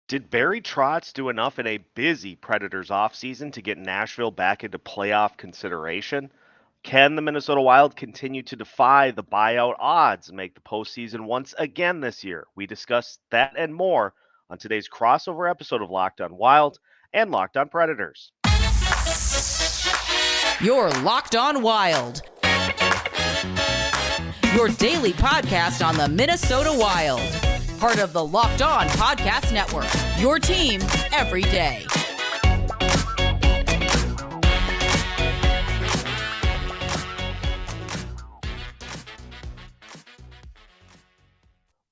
Did Barry Trotz do enough in a busy Predators offseason to get Nashville back into playoff consideration? Can the Minnesota Wild continue to defy the buyout odds and make the postseason once again this year? We discuss that and more on today's crossover episode of Locked on Wild and Locked on Predators. You're Locked on Wild, your daily podcast on the Minnesota Wild. Part of the Locked On Podcast Network, your team every day.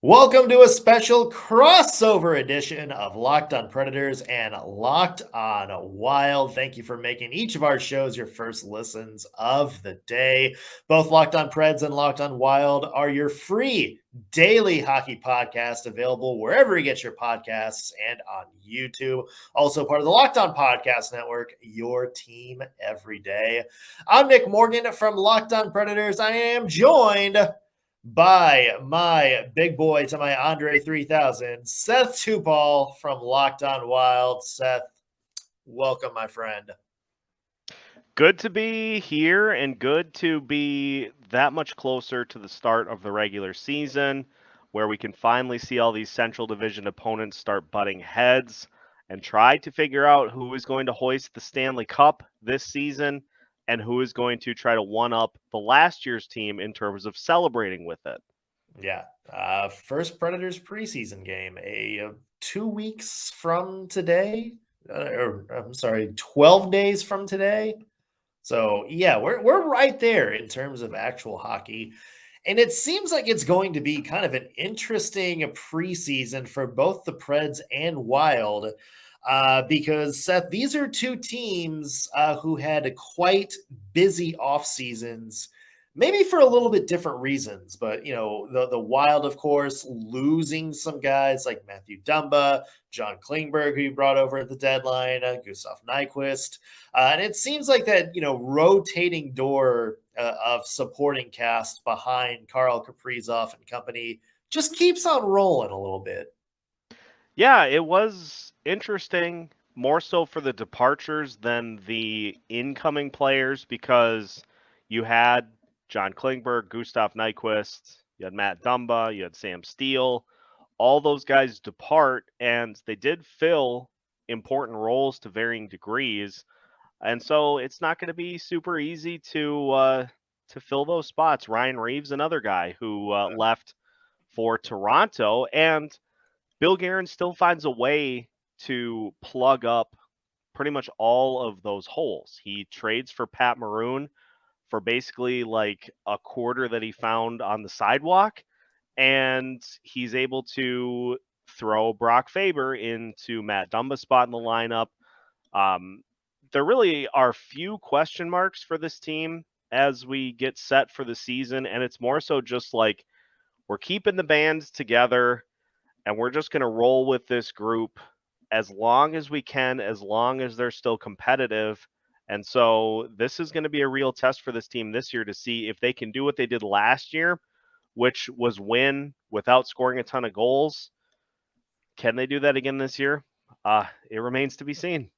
Welcome to a special crossover edition of Locked on Predators and Locked on Wild. Thank you for making each of our shows your first listens of the day. Both Locked on Preds and Locked on Wild are your free daily hockey podcast available wherever you get your podcasts and on YouTube. Also part of the Locked on Podcast Network, your team every day. I'm Nick Morgan from Locked on Predators. I am joined by my big boy to my Andre 3000, Seth Tupal from Locked on Wild. Seth, welcome, my friend. Good to be here and good to be that much closer to the start of the regular season where we can finally see all these Central Division opponents start butting heads and try to figure out who is going to hoist the Stanley Cup this season and who is going to try to one-up the last year's team in terms of celebrating with it. Yeah. First Predators preseason game, 2 weeks from today, 12 days from today. So, yeah, we're right there in terms of actual hockey. And it seems like it's going to be kind of an interesting preseason for both the Preds and Wild. Because, Seth, these are two teams who had quite busy off seasons, maybe for a little bit different reasons. But, you know, the Wild, of course, losing some guys like Matthew Dumba, John Klingberg, who you brought over at the deadline, Gustav Nyquist. And it seems like that, you know, rotating door of supporting cast behind Karl Kaprizov and company just keeps on rolling a little bit. Yeah, it was interesting, more so for the departures than the incoming players, because you had John Klingberg, Gustav Nyquist, you had Matt Dumba, you had Sam Steele. All those guys depart, and they did fill important roles to varying degrees. And so it's not going to be super easy to fill those spots. Ryan Reeves, another guy who left for Toronto, and Bill Guerin still finds a way to plug up pretty much all of those holes. He trades for Pat Maroon for basically like a quarter that he found on the sidewalk, and he's able to throw Brock Faber into Matt Dumba's spot in the lineup. There really are few question marks for this team as we get set for the season, and it's more so just like we're keeping the band together and we're just going to roll with this group as long as we can, as long as they're still competitive. And so this is going to be a real test for this team this year to see if they can do what they did last year, which was win without scoring a ton of goals. Can they do that again this year? It remains to be seen.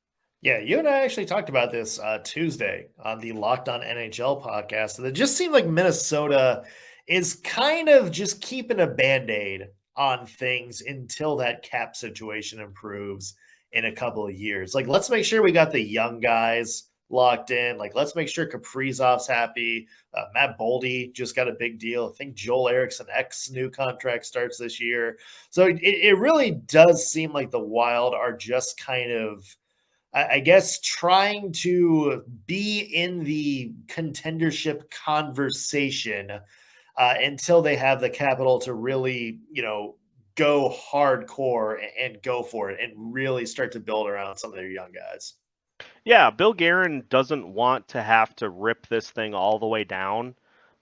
Yeah, you and I actually talked about this Tuesday on the Locked On NHL podcast. And it just seemed like Minnesota is kind of just keeping a Band-Aid on things until that cap situation improves in a couple of years. Like, let's make sure we got the young guys locked in. Like, let's make sure Kaprizov's happy. Matt Boldy just got a big deal. I think Joel Eriksson X new contract starts this year. So it really does seem like the Wild are just kind of, I guess, trying to be in the contendership conversation until they have the capital to really, you know, go hardcore and go for it and really start to build around some of their young guys. Yeah, Bill Guerin doesn't want to have to rip this thing all the way down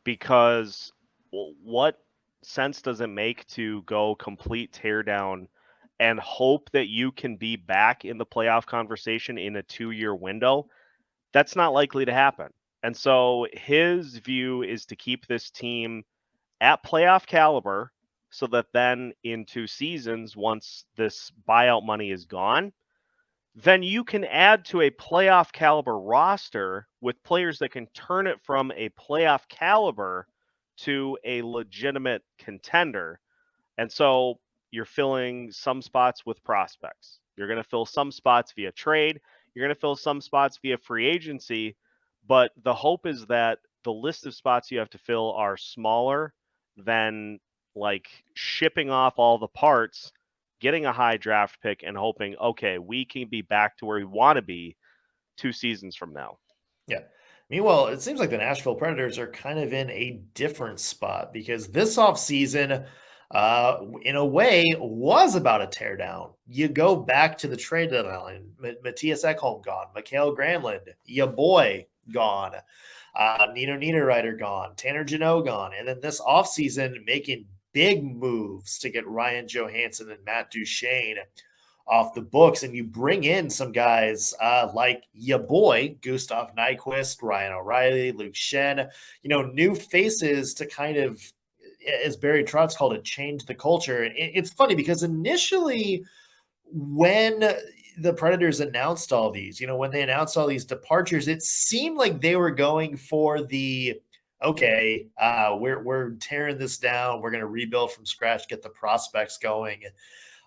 because what sense does it make to go complete teardown and hope that you can be back in the playoff conversation in a 2-year window? That's not likely to happen. And so his view is to keep this team at playoff caliber, so that then in 2 seasons, once this buyout money is gone, then you can add to a playoff caliber roster with players that can turn it from a playoff caliber to a legitimate contender. And so you're filling some spots with prospects. You're going to fill some spots via trade. You're going to fill some spots via free agency. But the hope is that the list of spots you have to fill are smaller than like shipping off all the parts, getting a high draft pick, and hoping, okay, we can be back to where we want to be 2 seasons from now. Yeah. Meanwhile, it seems like the Nashville Predators are kind of in a different spot because this offseason, in a way, was about a teardown. You go back to the trade deadline. Matthias Ekholm gone. Mikael Granlund, your boy, gone. Nino Niederreiter gone. Tanner Jeannot gone. And then this offseason, making big moves to get Ryan Johansson and Matt Duchene off the books, and you bring in some guys like your boy Gustav Nyquist, Ryan O'Reilly, Luke Shen, new faces to kind of, as Barry Trotz called it, change the culture. And it's funny because initially when the Predators announced all these, when they announced all these departures, it seemed like they were going for the, okay, we're tearing this down. We're going to rebuild from scratch, get the prospects going.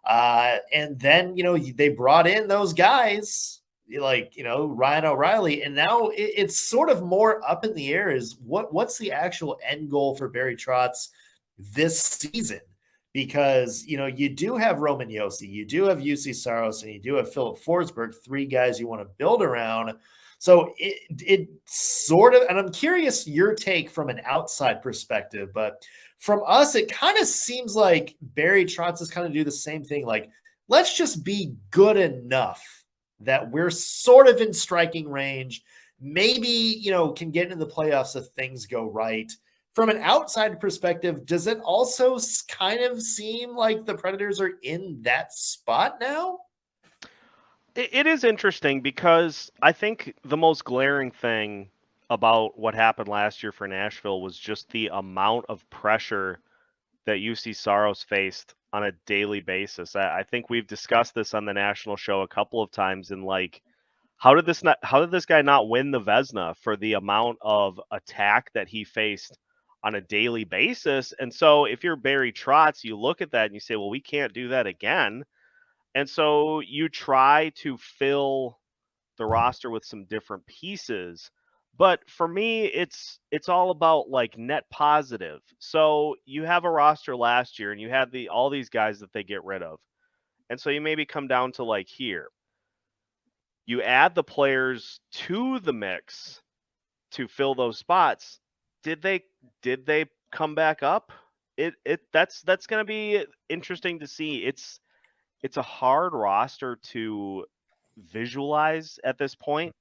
And then, they brought in those guys like, Ryan O'Reilly. And now it's sort of more up in the air is what's the actual end goal for Barry Trotz this season? Because, you do have Roman Josi, you do have UC Saros, and you do have Philip Forsberg, 3 guys you want to build around. So it sort of, and I'm curious your take from an outside perspective, but from us, it kind of seems like Barry Trotz is kind of do the same thing. Like, let's just be good enough that we're sort of in striking range. Maybe, can get into the playoffs if things go right. From an outside perspective, does it also kind of seem like the Predators are in that spot now? It is interesting because I think the most glaring thing about what happened last year for Nashville was just the amount of pressure that UC Saros faced on a daily basis. I think we've discussed this on the national show a couple of times in like, how did this guy not win the Vezina for the amount of attack that he faced on a daily basis? And so if you're Barry Trotz, you look at that and you say, well, we can't do that again. And so you try to fill the roster with some different pieces. But for me, it's all about like net positive. So you have a roster last year and you had all these guys that they get rid of. And so you maybe come down to like here. You add the players to the mix to fill those spots. Did they come back up? That's going to be interesting to see. It's a hard roster to visualize at this point.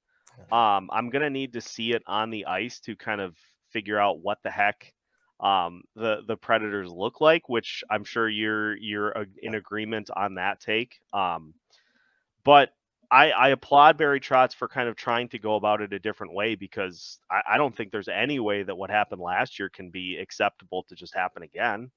I'm going to need to see it on the ice to kind of figure out what the heck the Predators look like, which I'm sure you're in agreement on that take. But I applaud Barry Trotz for kind of trying to go about it a different way because I don't think there's any way that what happened last year can be acceptable to just happen again.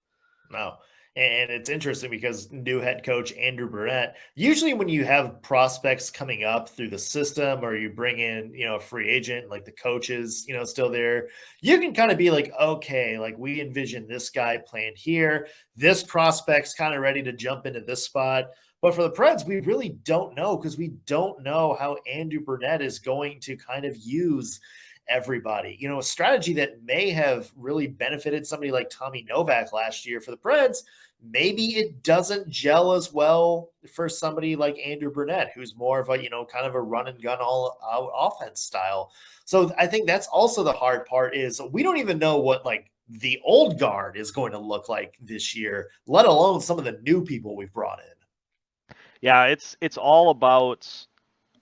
No. And it's interesting because new head coach Andrew Brunette, usually when you have prospects coming up through the system or you bring in, a free agent, like the coaches, still there, you can kind of be like, okay, like we envision this guy playing here. This prospect's kind of ready to jump into this spot. But for the Preds, we really don't know because we don't know how Andrew Brunette is going to kind of use everybody. A strategy that may have really benefited somebody like Tommy Novak last year for the Preds, maybe it doesn't gel as well for somebody like Andrew Brunette, who's more of a, kind of a run and gun all out offense style. So I think that's also the hard part is we don't even know what like the old guard is going to look like this year, let alone some of the new people we've brought in. Yeah, it's all about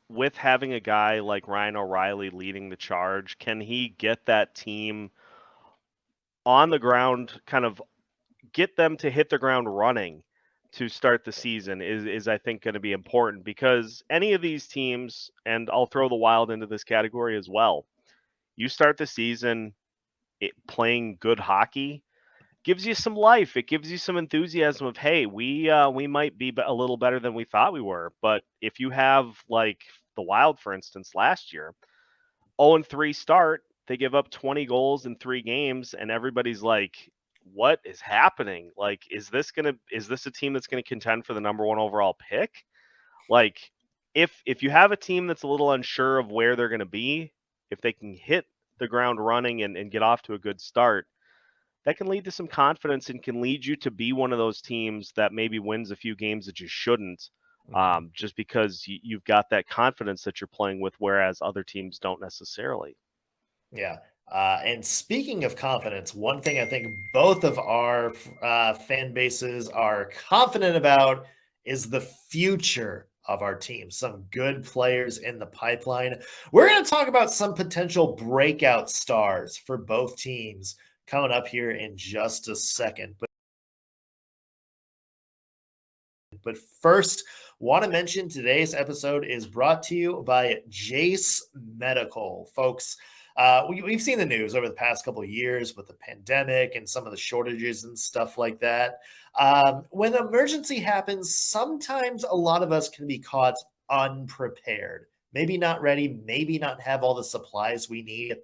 with having a guy like Ryan O'Reilly leading the charge, can he get that team on the ground, kind of get them to hit the ground running to start the season is I think going to be important because any of these teams, and I'll throw the Wild into this category as well, you start the season playing good hockey, gives you some life. It gives you some enthusiasm of, hey, we might be a little better than we thought we were. But if you have like the Wild, for instance, last year, 0-3 start, they give up 20 goals in 3 games, and everybody's like, what is happening? Like, is this a team that's gonna contend for the number 1 overall pick? Like, if you have a team that's a little unsure of where they're gonna be, if they can hit the ground running and get off to a good start, that can lead to some confidence and can lead you to be one of those teams that maybe wins a few games that you shouldn't, just because you've got that confidence that you're playing with, whereas other teams don't necessarily. Yeah. And speaking of confidence, one thing I think both of our fan bases are confident about is the future of our team. Some good players in the pipeline. We're going to talk about some potential breakout stars for both teams coming up here in just a second. But first, want to mention today's episode is brought to you by Jace Medical. Folks, we've seen the news over the past couple of years with the pandemic and some of the shortages and stuff like that. When an emergency happens, sometimes a lot of us can be caught unprepared. Maybe not ready, maybe not have all the supplies we need.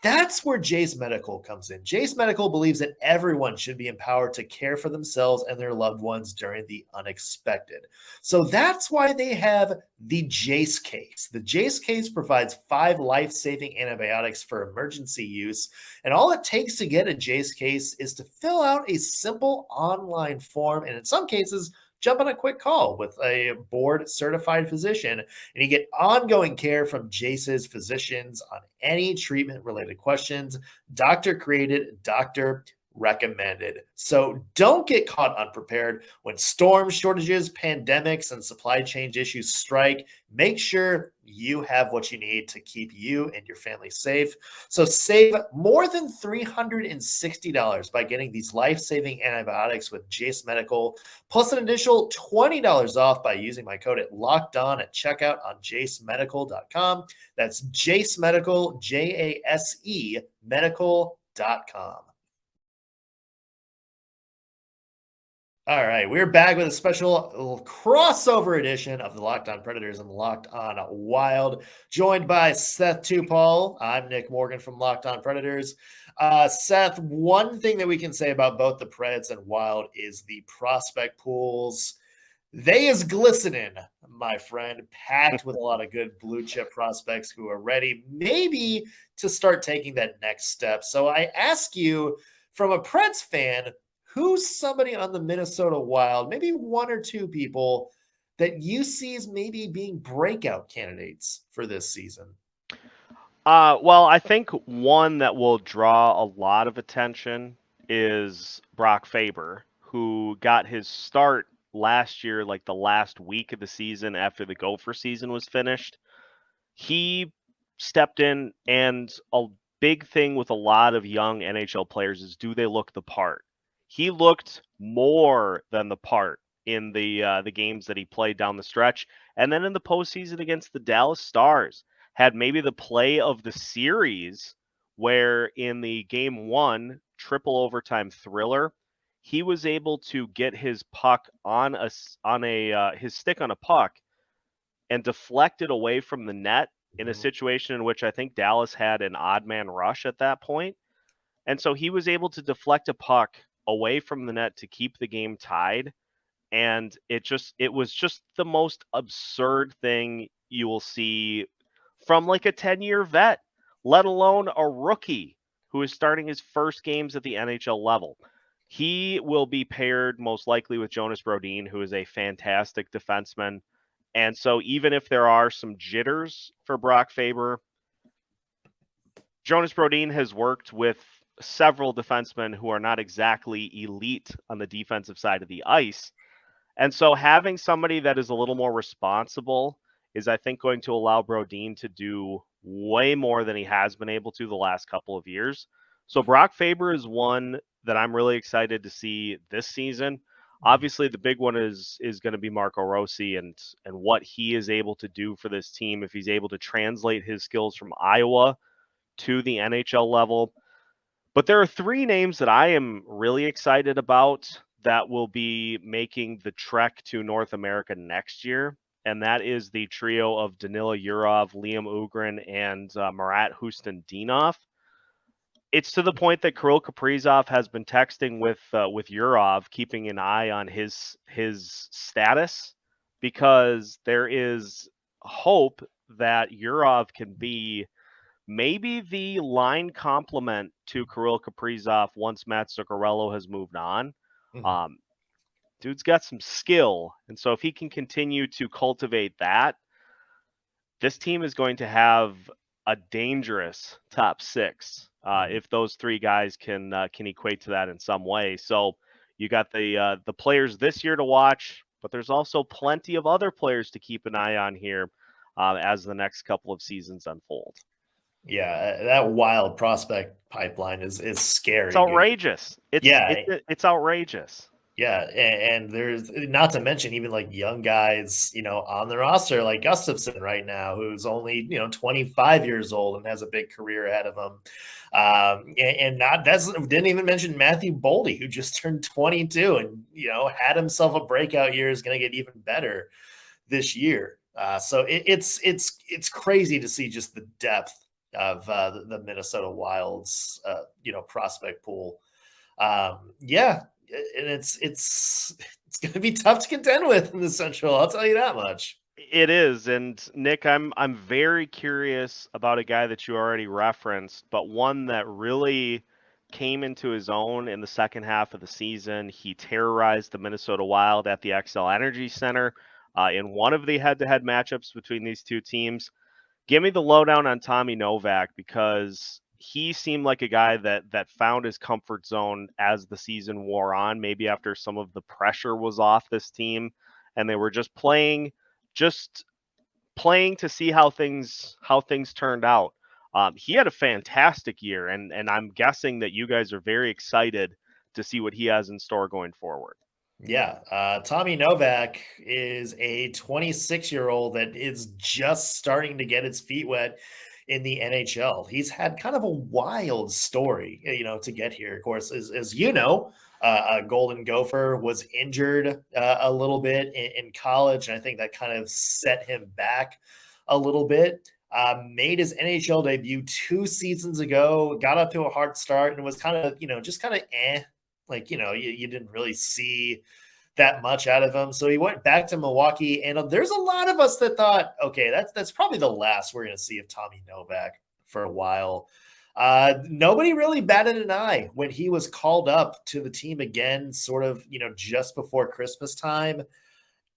That's where Jace Medical comes in. Jace Medical believes that everyone should be empowered to care for themselves and their loved ones during the unexpected. So that's why they have the Jace case. The Jace case provides 5 life-saving antibiotics for emergency use. And all it takes to get a Jace case is to fill out a simple online form. And in some cases, jump on a quick call with a board certified physician, and you get ongoing care from Jace's physicians on any treatment related questions. Doctor created, doctor recommended. So don't get caught unprepared when storms, shortages, pandemics, and supply chain issues strike. Make sure you have what you need to keep you and your family safe. So save more than $360 by getting these life-saving antibiotics with Jace Medical, plus an additional $20 off by using my code at LOCKEDON at checkout on jacemedical.com. That's Jace Medical, Jase medical.com. All right, we're back with a special crossover edition of the Locked On Predators and Locked On Wild, joined by Seth Tupol. I'm Nick Morgan from Locked On Predators. Seth, one thing that we can say about both the Preds and Wild is the prospect pools. They is glistening, my friend, packed with a lot of good blue chip prospects who are ready maybe to start taking that next step. So I ask you, from a Preds fan, who's somebody on the Minnesota Wild, maybe 1 or 2 people that you see as maybe being breakout candidates for this season? Well, I think one that will draw a lot of attention is Brock Faber, who got his start last year, like the last week of the season after the Gopher season was finished. He stepped in, and a big thing with a lot of young NHL players is, do they look the part? He looked more than the part in the games that he played down the stretch, and then in the postseason against the Dallas Stars, had maybe the play of the series, where in the game 1 triple overtime thriller, he was able to get his puck on his stick on a puck and deflect it away from the net in a situation in which I think Dallas had an odd man rush at that point. And so he was able to deflect a puck away from the net to keep the game tied. And it was just the most absurd thing you will see from like a 10-year vet, let alone a rookie who is starting his first games at the NHL level. He will be paired most likely with Jonas Brodin, who is a fantastic defenseman. And so even if there are some jitters for Brock Faber, Jonas Brodin has worked with several defensemen who are not exactly elite on the defensive side of the ice. And so having somebody that is a little more responsible is, I think, going to allow Brodin to do way more than he has been able to the last couple of years. So Brock Faber is one that I'm really excited to see this season. Obviously, the big one is going to be Marco Rossi and what he is able to do for this team if he's able to translate his skills from Iowa to the NHL level. But there are three names that I am really excited about that will be making the trek to North America next year. And that is the trio of Danila Yurov, Liam Ohgren, and Marat Khusnutdinov. It's to the point that Kirill Kaprizov has been texting with Yurov, keeping an eye on his status, because there is hope that Yurov can be maybe the line complement to Kirill Kaprizov once Matt Zuccarello has moved on. Mhm. Dude's got some skill, and so if he can continue to cultivate that, this team is going to have a dangerous top six if those three guys can equate to that in some way. So you got the players this year to watch, but there's also plenty of other players to keep an eye on here as the next couple of seasons unfold. Yeah, that wild prospect pipeline is scary. It's outrageous. Yeah. It's outrageous. Yeah, and there's not to mention even like young guys, on the roster like Gustafsson right now, who's only 25 years old and has a big career ahead of him. And not didn't even mention Matthew Boldy, who just turned 22 and had himself a breakout year, is going to get even better this year. So it's crazy to see just the depth of the Minnesota Wild's prospect pool. Yeah, and it's going to be tough to contend with in the Central. I'll tell you that much. It is, and Nick, I'm very curious about a guy that you already referenced, but one that really came into his own in the second half of the season. He terrorized the Minnesota Wild at the XL Energy Center in one of the head-to-head matchups between these two teams. Give me the lowdown on Tommy Novak, because he seemed like a guy that found his comfort zone as the season wore on, maybe after some of the pressure was off this team and they were just playing to see how things turned out. He had a fantastic year, and I'm guessing that you guys are very excited to see what he has in store going forward. Yeah, Tommy Novak is a 26-year-old that is just starting to get his feet wet in the NHL. He's had kind of a wild story, to get here. Of course, as you know, a Golden Gopher was injured a little bit in college, and I think that kind of set him back a little bit. Made his NHL debut 2 seasons ago, got up to a hard start, and was kind of, just kind of like, you didn't really see that much out of him. So he went back to Milwaukee, and there's a lot of us that thought, okay, that's probably the last we're going to see of Tommy Novak for a while. Nobody really batted an eye when he was called up to the team again, sort of, just before Christmas time.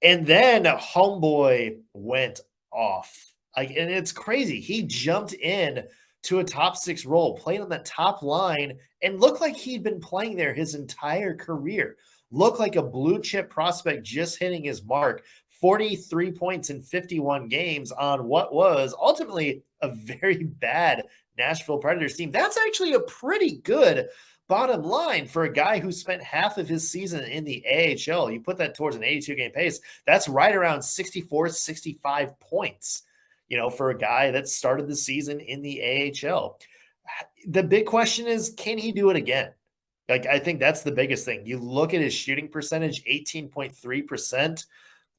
And then homeboy went off. And it's crazy. He jumped in to a top 6 role, played on that top line, and looked like he'd been playing there his entire career. Looked like a blue chip prospect just hitting his mark. 43 points in 51 games on what was ultimately a very bad Nashville Predators team. That's actually a pretty good bottom line for a guy who spent half of his season in the AHL. You put that towards an 82-game pace, that's right around 64, 65 points, for a guy that started the season in the AHL. The big question is, can he do it again? Like, I think that's the biggest thing. You look at his shooting percentage, 18.3%.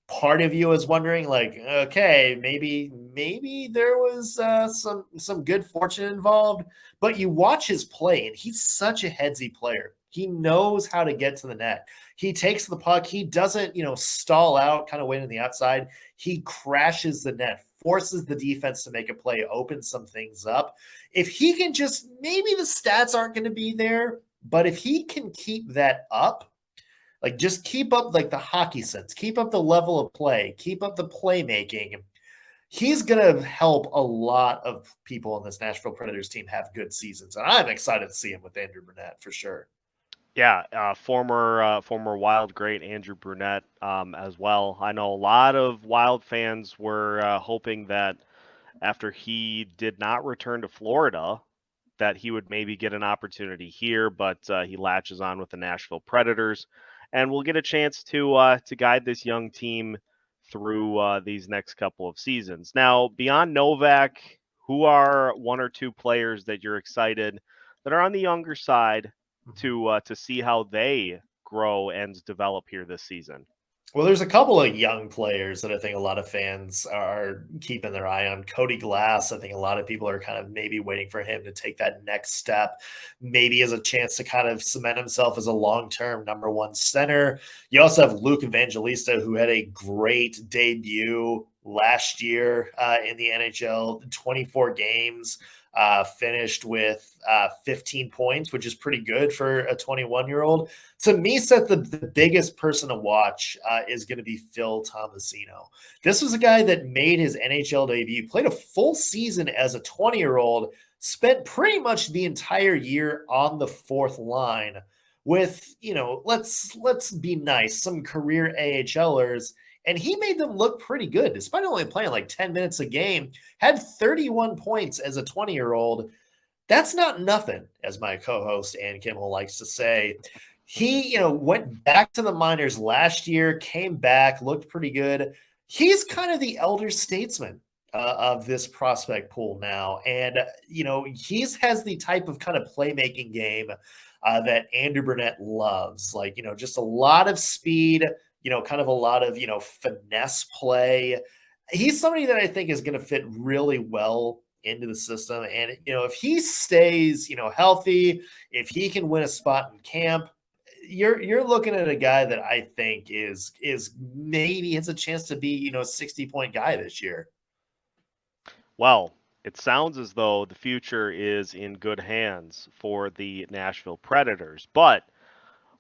Part of you is wondering, like, okay, maybe there was some good fortune involved. But you watch his play, and he's such a headsy player. He knows how to get to the net. He takes the puck. He doesn't, stall out, kind of waiting on the outside. He crashes the net, forces the defense to make a play, opens some things up. If he can just, maybe the stats aren't going to be there, but if he can keep that up, like just keep up like the hockey sense, keep up the level of play, keep up the playmaking, he's going to help a lot of people on this Nashville Predators team have good seasons. And I'm excited to see him with Andrew Brunette for sure. Yeah, former Wild great Andrew Brunette as well. I know a lot of Wild fans were hoping that after he did not return to Florida, that he would maybe get an opportunity here, but he latches on with the Nashville Predators, and we'll get a chance to guide this young team through these next couple of seasons. Now, beyond Novak, who are one or two players that you're excited that are on the younger side to see how they grow and develop here this season. Well, there's a couple of young players that I think a lot of fans are keeping their eye on. Cody Glass, I think a lot of people are kind of maybe waiting for him to take that next step, maybe as a chance to kind of cement himself as a long-term number one center. You also have Luke Evangelista, who had a great debut last year in the NHL, 24 games. Finished with 15 points, which is pretty good for a 21-year-old. To me, Seth, the biggest person to watch is going to be Phil Tomasino. This was a guy that made his NHL debut, played a full season as a 20-year-old, spent pretty much the entire year on the fourth line with, let's be nice, some career AHLers. And he made them look pretty good, despite only playing like 10 minutes a game, had 31 points as a 20-year-old. That's not nothing, as my co-host Ann Kimmel likes to say. He, went back to the minors last year, came back, looked pretty good. He's kind of the elder statesman of this prospect pool now. And, he has the type of kind of playmaking game that Andrew Burnett loves. Like, just a lot of speed, kind of a lot of, finesse play. He's somebody that I think is going to fit really well into the system. And, if he stays, healthy, if he can win a spot in camp, you're looking at a guy that I think is maybe has a chance to be, 60-point guy this year. Well, it sounds as though the future is in good hands for the Nashville Predators, but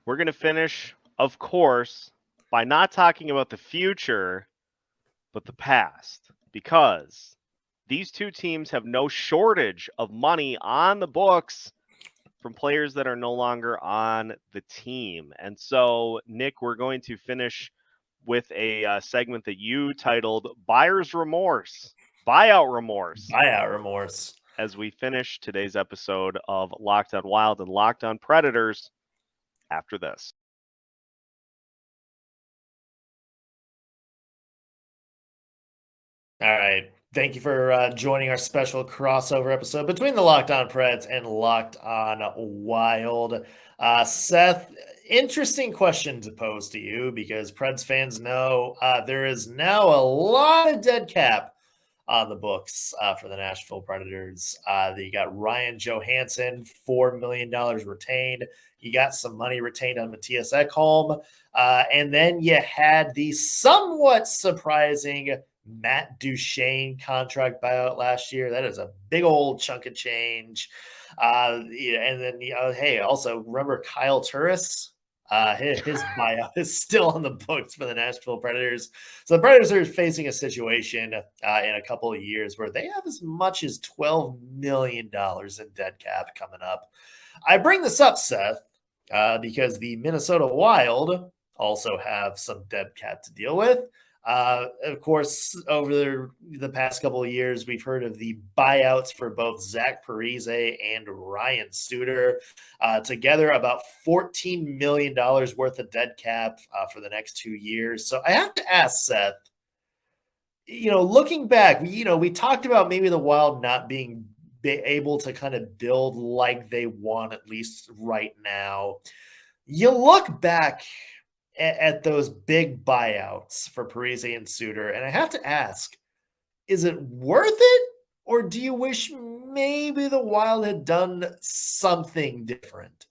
we're going to finish, of course, by not talking about the future, but the past, because these two teams have no shortage of money on the books from players that are no longer on the team. And so, Nick, we're going to finish with a segment that you titled Buyer's Remorse, Buyout Remorse. Buyout Remorse. As we finish today's episode of Locked On Wild and Locked On Predators after this. All right. Thank you for joining our special crossover episode between the Locked On Preds and Locked On Wild. Seth, interesting question to pose to you because Preds fans know there is now a lot of dead cap on the books for the Nashville Predators. You got Ryan Johansson, $4 million retained. You got some money retained on Matthias Ekholm. And then you had the somewhat surprising Matt Duchene contract buyout last year. That is a big old chunk of change. And then, hey, also remember Kyle Turris? His buyout is still on the books for the Nashville Predators. So the Predators are facing a situation in a couple of years where they have as much as $12 million in dead cap coming up. I bring this up, Seth, because the Minnesota Wild also have some dead cap to deal with. Of course, over the past couple of years, we've heard of the buyouts for both Zach Parise and Ryan Suter. Together, about $14 million worth of dead cap for the next 2 years. So I have to ask, Seth, looking back, we talked about maybe the Wild not being able to kind of build like they want, at least right now. You look back at those big buyouts for Parise and Suter. And I have to ask, is it worth it? Or do you wish maybe the Wild had done something different?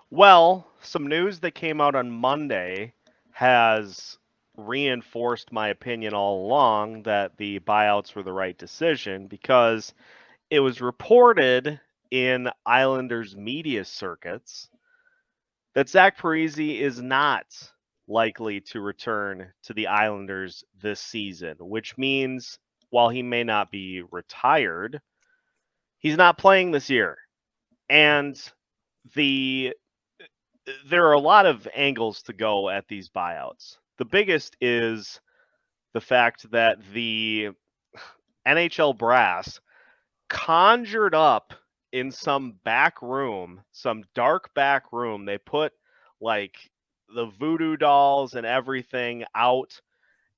Well, some news that came out on Monday has reinforced my opinion all along that the buyouts were the right decision, because it was reported in Islanders media circuits that Zach Parise is not likely to return to the Islanders this season, which means while he may not be retired, he's not playing this year. And there are a lot of angles to go at these buyouts. The biggest is the fact that the NHL brass conjured up in some back room, some dark back room. They put like the voodoo dolls and everything out,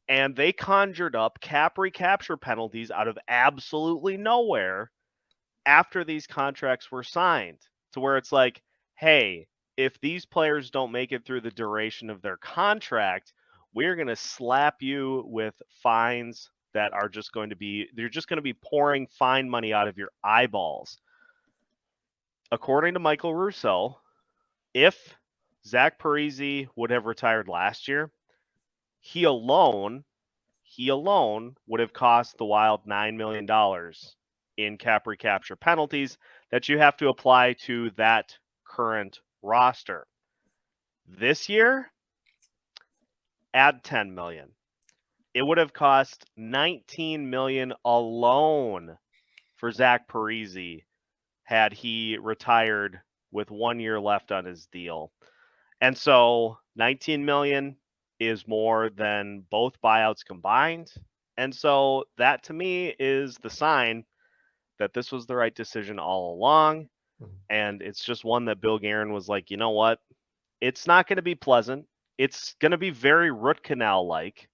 and they conjured up cap recapture penalties out of absolutely nowhere after these contracts were signed, to where it's like, hey, if these players don't make it through the duration of their contract, we're going to slap you with fines that are just going to be, they're just going to be pouring fine money out of your eyeballs. According to Michael Russo, if Zach Parise would have retired last year, he alone would have cost the Wild $9 million in cap recapture penalties that you have to apply to that current roster. This year, add $10 million. It would have cost $19 million alone for Zach Parise had he retired with 1 year left on his deal. And so $19 million is more than both buyouts combined. And so that to me is the sign that this was the right decision all along. And it's just one that Bill Guerin was like, you know what? It's not going to be pleasant. It's going to be very root canal-like,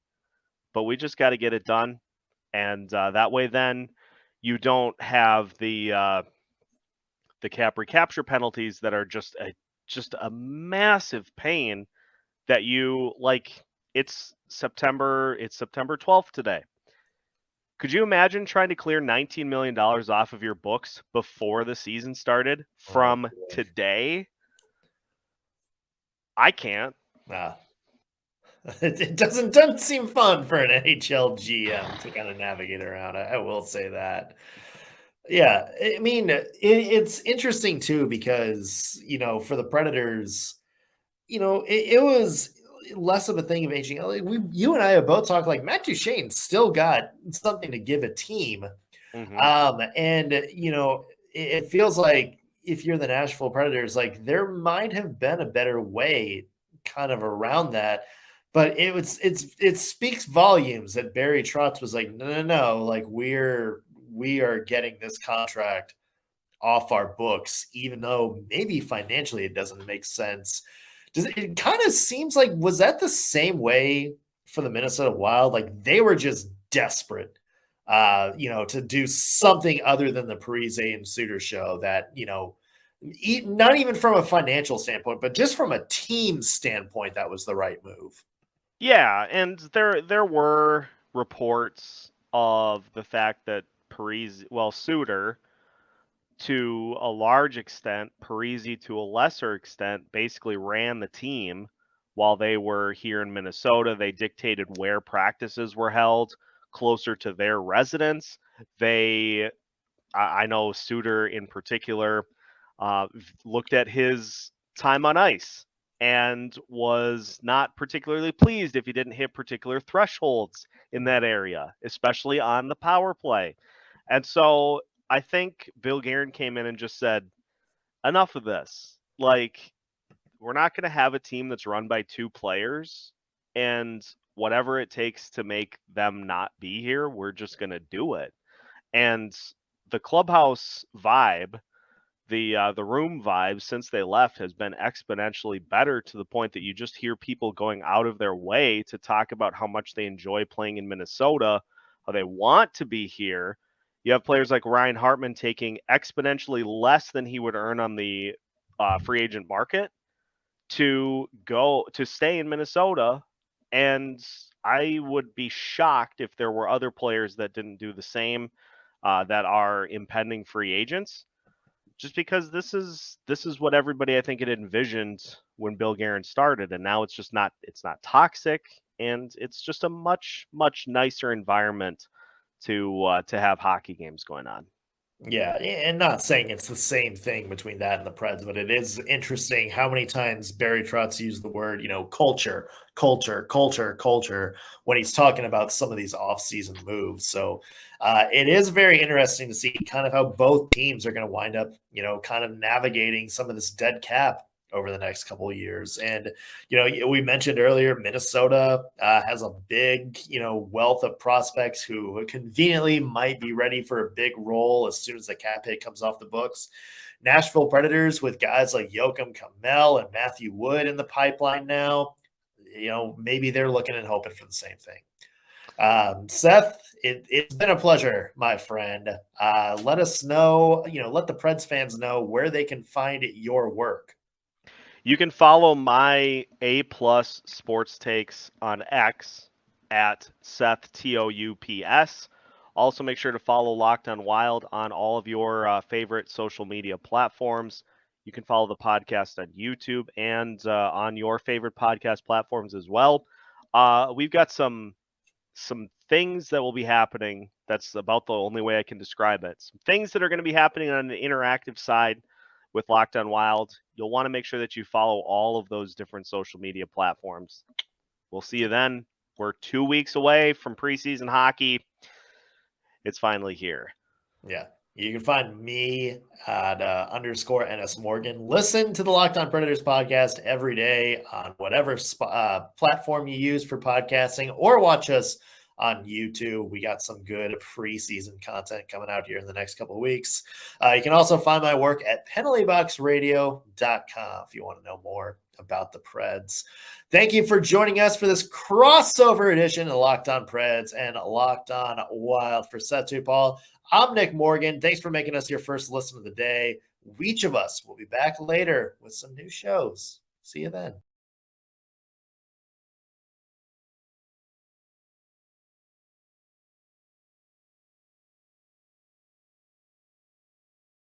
but we just got to get it done. And that way then you don't have the cap recapture penalties that are just a massive pain that you like. It's September 12th today. Could you imagine trying to clear $19 million off of your books before the season started from today? I can't. It doesn't seem fun for an NHL GM to kind of navigate around. I will say that. Yeah, I mean, it's interesting too because, for the Predators, it was less of a thing of aging. Like you and I have both talked like Matt Duchene still got something to give a team. And, it feels like if you're the Nashville Predators, like there might have been a better way kind of around that. But it speaks volumes that Barry Trotz was like, no, like we are getting this contract off our books, even though maybe financially it doesn't make sense. It kind of seems like, was that the same way for the Minnesota Wild? Like they were just desperate, to do something other than the Parise and Suter show that, not even from a financial standpoint, but just from a team standpoint, that was the right move. Yeah, and there were reports of the fact that Suter to a large extent, Parise to a lesser extent, basically ran the team while they were here in Minnesota. They dictated where practices were held closer to their residence. I know Suter in particular looked at his time on ice and was not particularly pleased if he didn't hit particular thresholds in that area, especially on the power play. And so I think Bill Guerin came in and just said, enough of this. Like, we're not going to have a team that's run by two players, and whatever it takes to make them not be here, we're just going to do it. And the clubhouse vibe, the room vibe since they left has been exponentially better, to the point that you just hear people going out of their way to talk about how much they enjoy playing in Minnesota, how they want to be here. You have players like Ryan Hartman taking exponentially less than he would earn on the free agent market to stay in Minnesota. And I would be shocked if there were other players that didn't do the same, that are impending free agents. Just because this is what everybody I think had envisioned when Bill Guerin started, and now it's not toxic, and it's just a much nicer environment to have hockey games going on. Yeah, and not saying it's the same thing between that and the Preds, but it is interesting how many times Barry Trotz used the word, culture when he's talking about some of these off-season moves. So it is very interesting to see kind of how both teams are going to wind up, kind of navigating some of this dead cap over the next couple of years. And, we mentioned earlier, Minnesota has a big, wealth of prospects who conveniently might be ready for a big role as soon as the cap hit comes off the books. Nashville Predators with guys like Joakim Kamel and Matthew Wood in the pipeline now, maybe they're looking and hoping for the same thing. Seth, It's been a pleasure, my friend. Let us know, let the Preds fans know where they can find your work. You can follow my A+ sports takes on X at Seth Toups. Also, make sure to follow Locked On Wild on all of your favorite social media platforms. You can follow the podcast on YouTube and on your favorite podcast platforms as well. We've got some things that will be happening. That's about the only way I can describe it. Some things that are going to be happening on the interactive side with Locked On Wild. You'll want to make sure that you follow all of those different social media platforms. We'll see you then. We're 2 weeks away from preseason hockey. It's finally here. Yeah. You can find me at _NS Morgan. Listen to the Locked On Predators podcast every day on whatever platform you use for podcasting, or watch us on YouTube. We got some good preseason content coming out here in the next couple of weeks. You can also find my work at penaltyboxradio.com if you want to know more about the Preds. Thank you for joining us for this crossover edition of Locked On Preds and Locked On Wild. For Seth Paul, I'm Nick Morgan. Thanks for making us your first listen of the day. Each of us will be back later with some new shows. See you then.